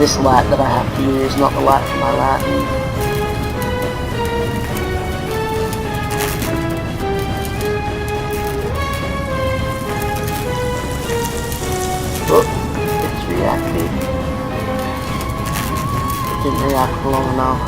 this light that I have to use, not the light from my light. Oh, it's reacting. It didn't react for long enough.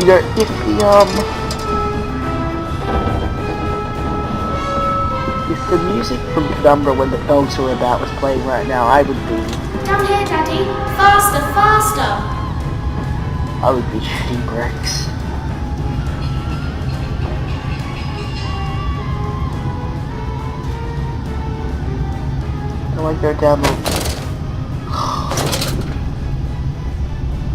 You know, if the music from Penumbra when the dogs were about was playing right now, I would be... Down here, Daddy! Faster, faster! I would be shitting bricks. Do I go down the...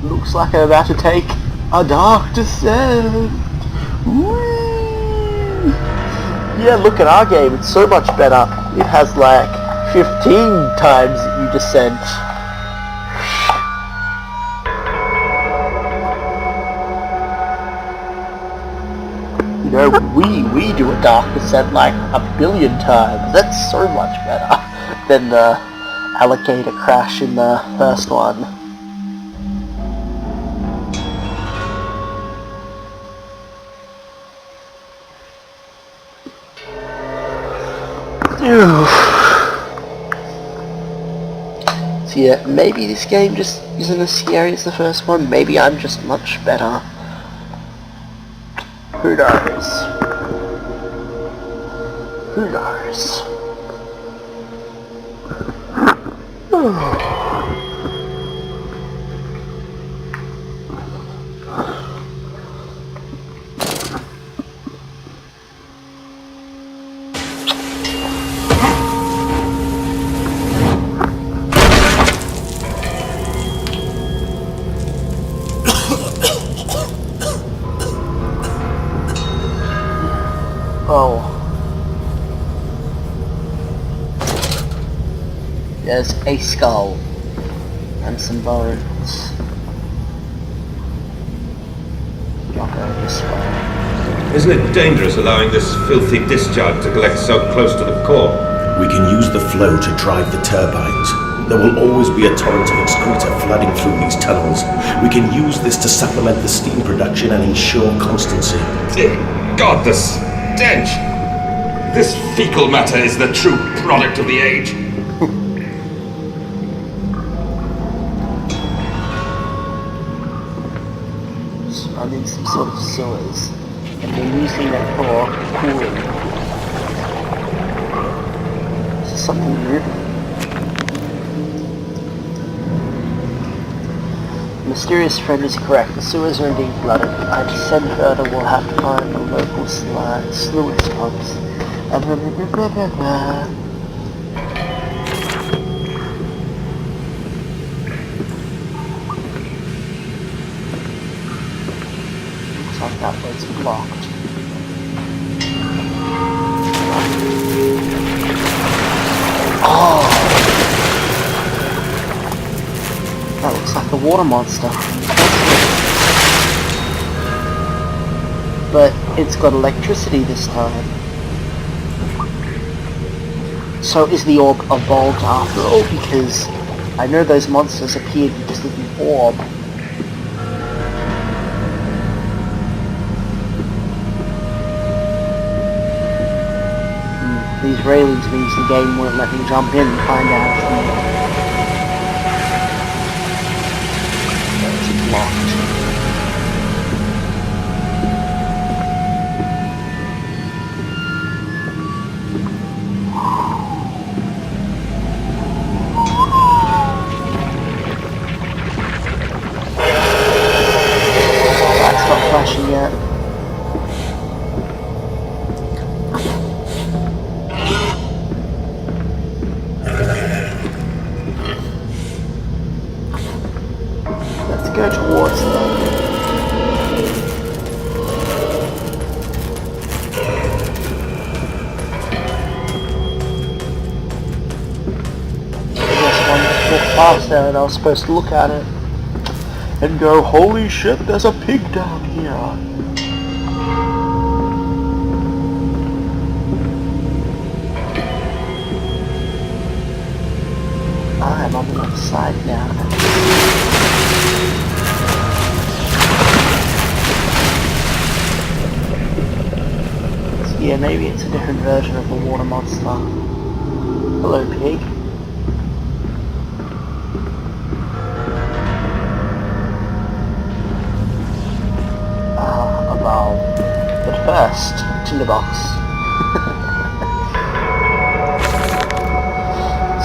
Looks like I'm about to take a dark descent. Whee! Yeah, look at our game, it's so much better. It has like 15 times you descent. You know, we do a dark descent like a billion times. That's so much better than the alligator crash in the first one. So yeah, maybe this game just isn't as scary as the first one. Maybe I'm just much better. Who knows? Who knows? Oh. There's a skull and some bones. I'll go this way. Isn't it dangerous allowing this filthy discharge to collect so close to the core? We can use the flow to drive the turbines. There will always be a torrent of excreta flooding through these tunnels. We can use this to supplement the steam production and ensure constancy. Dear God, the stench! This fecal matter is the true product of the age. So I'm in some sort of sewers, and they're using that for cooling. This is something new. Mysterious friend is correct. The sewers are indeed flooded. If I descend further, we'll have to find the local sluice pumps. Looks like that was blocked. Oh! That looks like the water monster. But it's got electricity this time. So is the orb evolved after all? Because I know those monsters appeared just as an orb. These railings means the game won't let me jump in and find out. It's blocked. Flashing yet. Let's go towards them. I guess one walked past there and I was supposed to look at it. and go, holy shit, there's a pig down here. I'm on the other side now. So yeah, maybe it's a different version of the water monster. Hello, pig. But first, tinderbox.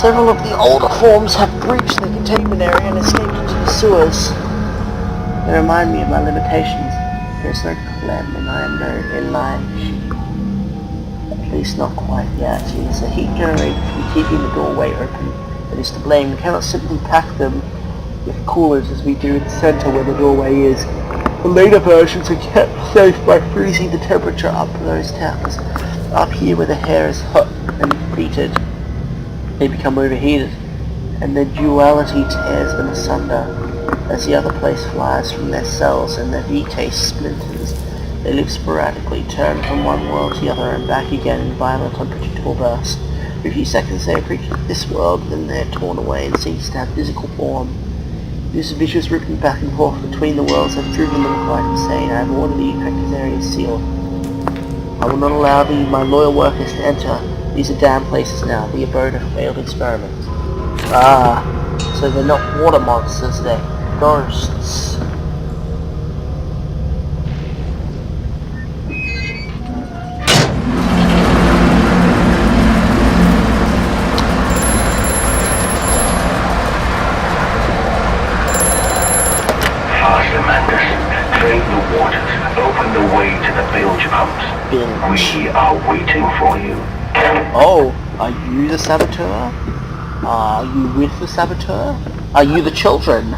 Several of the older forms have breached the containment area and escaped into the sewers. They remind me of my limitations. There's no Clem and I am no Elijah. At least not quite yet. It is the heat generated from keeping the doorway open that is to blame. We cannot simply pack them with coolers as we do in the center where the doorway is. The later versions are kept safe by freezing the temperature up for those temps. Up here where the hair is hot and heated, they become overheated, and their duality tears them asunder. As the other place flies from their cells and their vitae splinters, they live sporadically, turn from one world to the other and back again in violent, unpredictable bursts. For a few seconds they are creatures of this world, then they are torn away and cease to have physical form. This vicious ripping back and forth between the worlds have driven them quite insane. I have ordered the infected area sealed. I will not allow my loyal workers to enter. These are damn places now, the abode of failed experiments. Ah, so they're not water monsters, they're ghosts. We are waiting for you. Oh, are you the saboteur? Are you with the saboteur? Are you the children?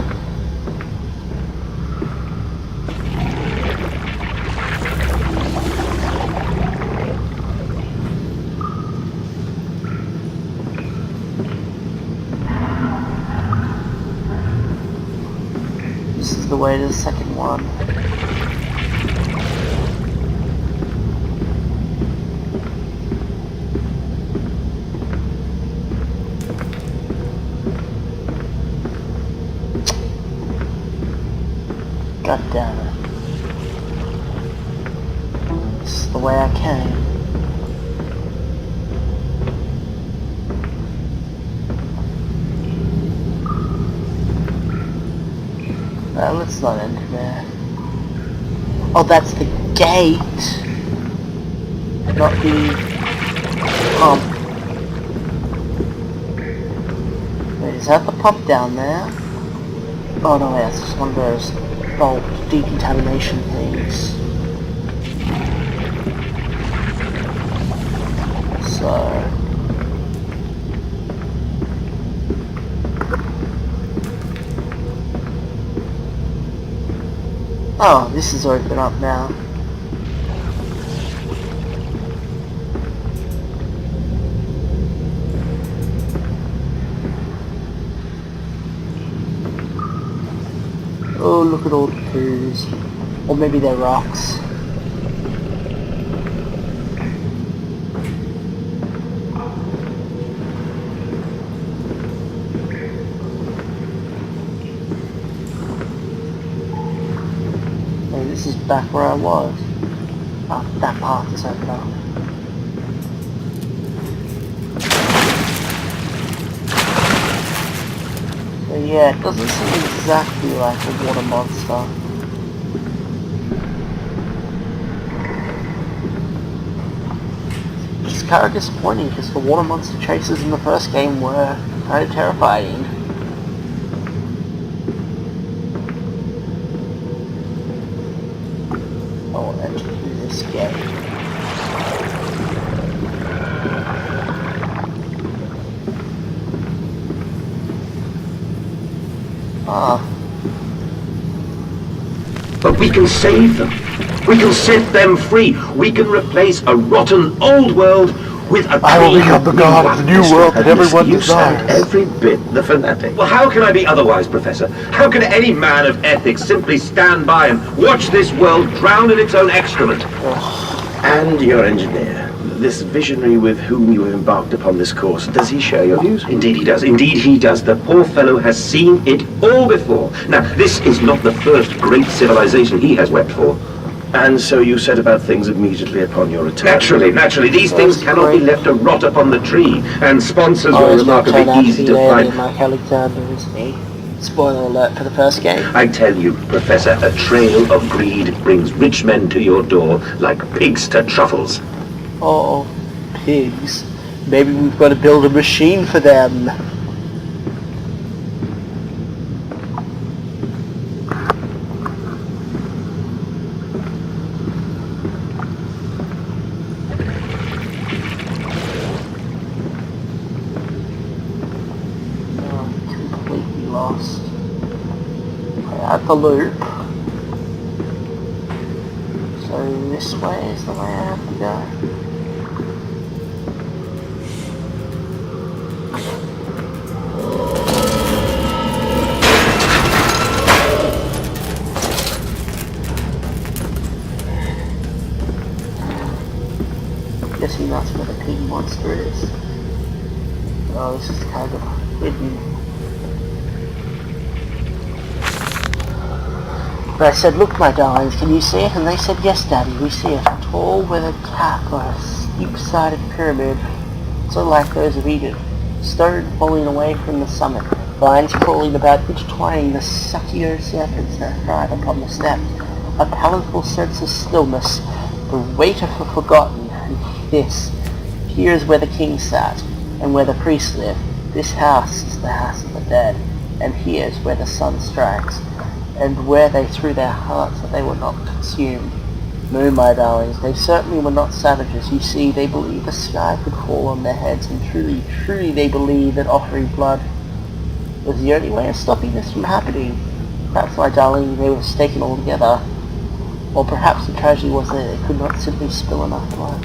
This is the way to the second one. God damn it. This is the way I came. Well, let's not enter there. Oh, that's the gate! Not the pump. Wait, is that the pump down there? Oh no, that's just one of those bulk decontamination things. So oh, this is open up now. Oh, look at all the poos. Or maybe they're rocks. Oh, this is back where I was. Oh, that path is open up. So yeah, it doesn't seem exactly like a water monster. Which is kind of disappointing because the water monster chases in the first game were kind of terrifying. I will enter through this gate. Ah. But we can save them. We can set them free. We can replace a rotten old world With a I will creed become the you god of want the new this to world that happen. everyone You sound desires. every bit the fanatic. Well, how can I be otherwise, Professor? How can any man of ethics simply stand by and watch this world drown in its own excrement? And your engineer, this visionary with whom you have embarked upon this course, does he share your views? Indeed he does. Indeed he does. The poor fellow has seen it all before. Now, this is not the first great civilization he has wept for. And so you set about things immediately upon your return? Naturally. These things cannot be left to rot upon the tree. And sponsors were Always going to turn remarkably out to easy be to an alien find. like Alexander, isn't he? Spoiler alert for the first game. I tell you, Professor, a trail of greed brings rich men to your door like pigs to truffles. Oh, pigs. Maybe we've got to build a machine for them. Completely lost. At the loop. So this way is the way I have to go. Guessing that's where the pig monster is. Oh, this is kind of hidden. But I said, look my darlings, can you see it? And they said, yes daddy, we see it. A tall weathered cap or a steep-sided pyramid, so like those of Egypt. Stone falling away from the summit. Vines crawling about, intertwining the suckier serpents that thrive upon the steps. A palatable sense of stillness, the weight of the forgotten. And this, here is where the king sat, and where the priests live. This house is the house of the dead, and here is where the sun strikes, and where they threw their hearts that they were not consumed. No, my darlings, they certainly were not savages. You see, they believed the sky could fall on their heads, and truly, truly they believed that offering blood was the only way of stopping this from happening. Perhaps, my darling, they were mistaken altogether. Or perhaps the tragedy was that they could not simply spill enough blood.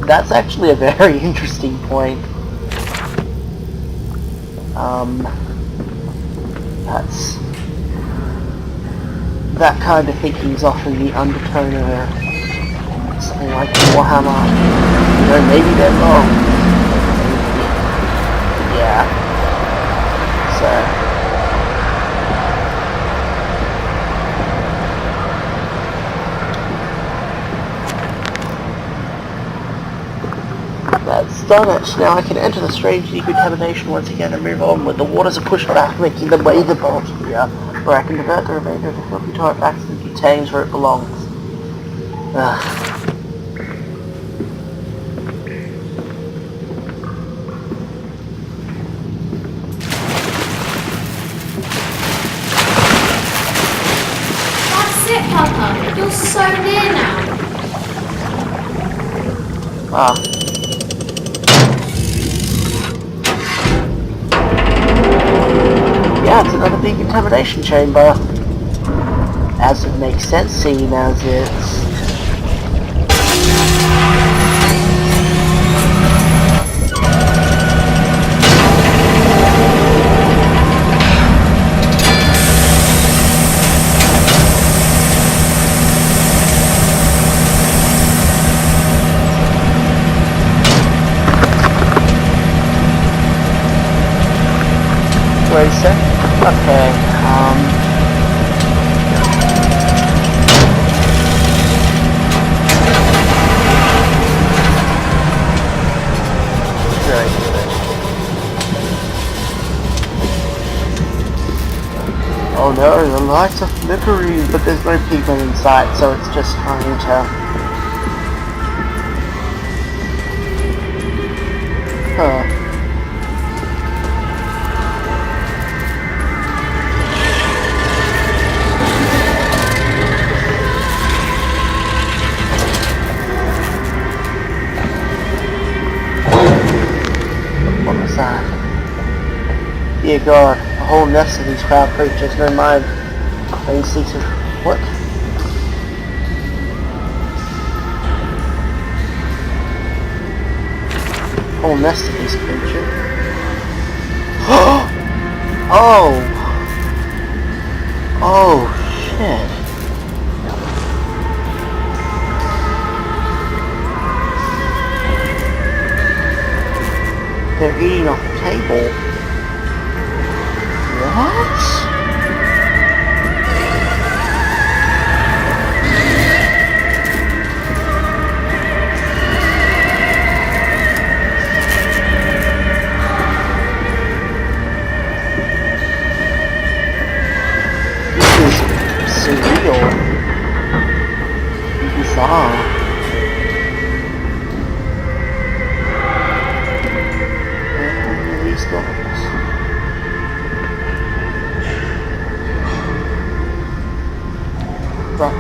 That's actually a very interesting point. That kind of thinking is often the undertone of something like Warhammer. You know, maybe they're wrong. Yeah. So. That's done it. Now I can enter the strange decontamination once again and move on with the waters are pushed back, making them way the bolt here, where I can divert the remainder of the filthy torrent back to the contains where it belongs. That's it, Papa. You're so near now. Yeah, it's another decontamination chamber. As it makes sense, seeing as it's... Wait a sec. Okay, very good. Oh no, the lights are flickering, but there's no people inside, so it's just trying to... Huh. Dear God, a whole nest of these foul creatures, no mind. I instinctive. What? Oh, nest of this creature. Oh! Oh, shit. They're eating off the table. What? Surreal. Bizarre. And these dogs. Right.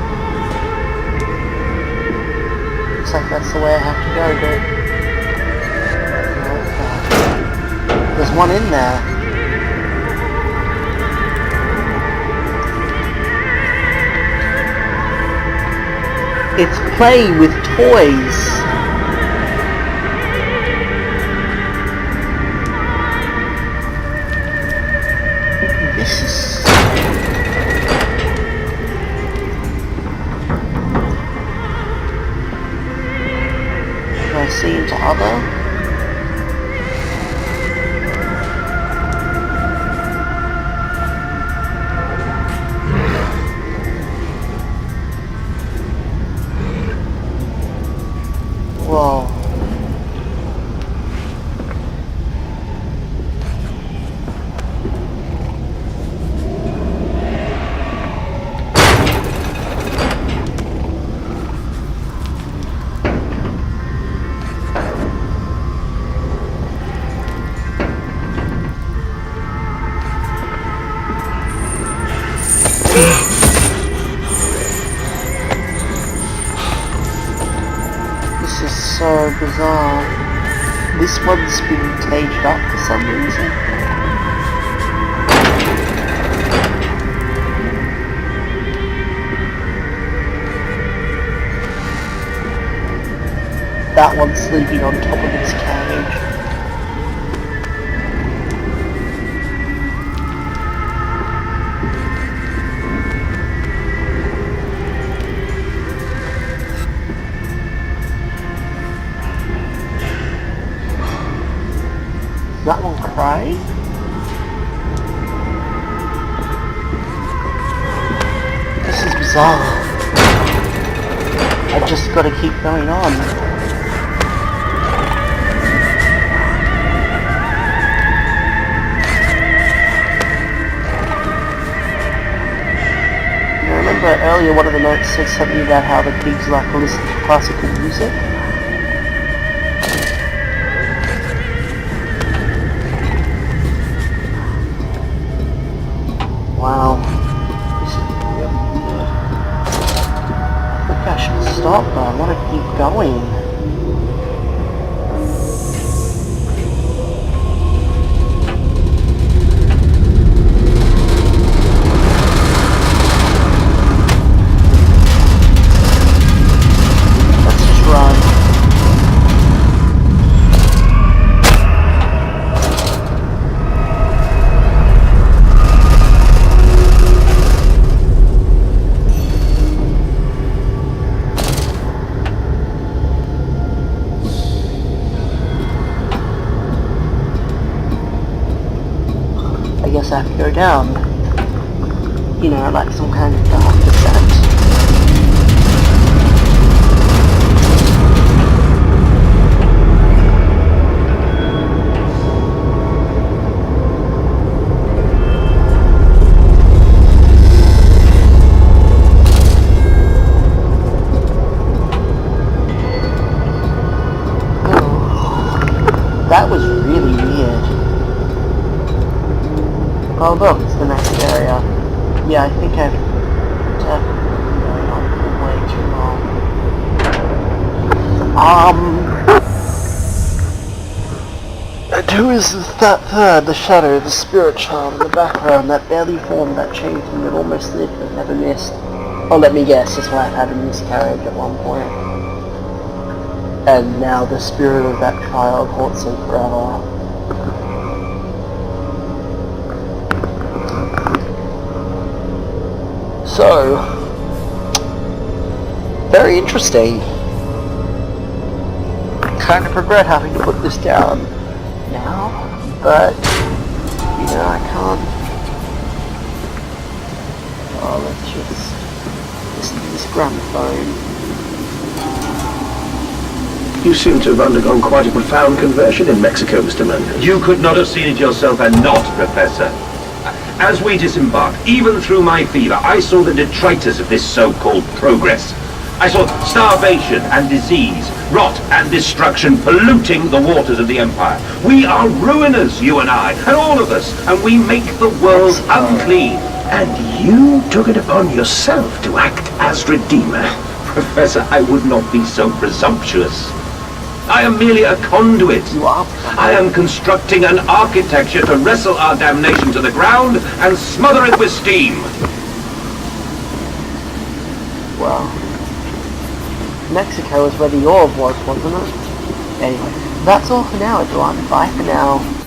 Looks like that's the way I have to go, dude. Oh, God. There's one in there. It's playing with toys. This is... Can I see into other? Whoa. This is so bizarre. This one's been caged up for some reason. That one's sleeping on top of its cage. That one crying? This is bizarre. I just gotta keep going on. I remember earlier one of the notes said something about how the pigs like to listen to classical music. Wow. I think I should stop, but I want to keep going. Let's just run. I guess I have to go down. You know, like some kind of dark descent. Oh, that was really weird. Oh look, it's the next area. Yeah, I think I've definitely been going on for way too long. And who is that third, the shadow, the spirit child in the background, that barely formed, that changed and that almost lived but never missed? Oh, let me guess, his wife had a miscarriage at one point. And now the spirit of that child haunts him forever. So, very interesting. Kind of regret having to put this down now, but, you know, I can't. Oh, let's just listen to this gramophone. You seem to have undergone quite a profound conversion in Mexico, Mr. Mendes. You could not have seen it yourself and not, Professor. As we disembarked, even through my fever, I saw the detritus of this so-called progress. I saw starvation and disease, rot and destruction polluting the waters of the Empire. We are ruiners, you and I, and all of us, and we make the world unclean. And you took it upon yourself to act as Redeemer. Professor, I would not be so presumptuous. I am merely a conduit. You are. I am constructing an architecture to wrestle our damnation to the ground and smother it with steam. Well, Mexico is where the orb was, wasn't it? Anyway, that's all for now, everyone. Bye for now.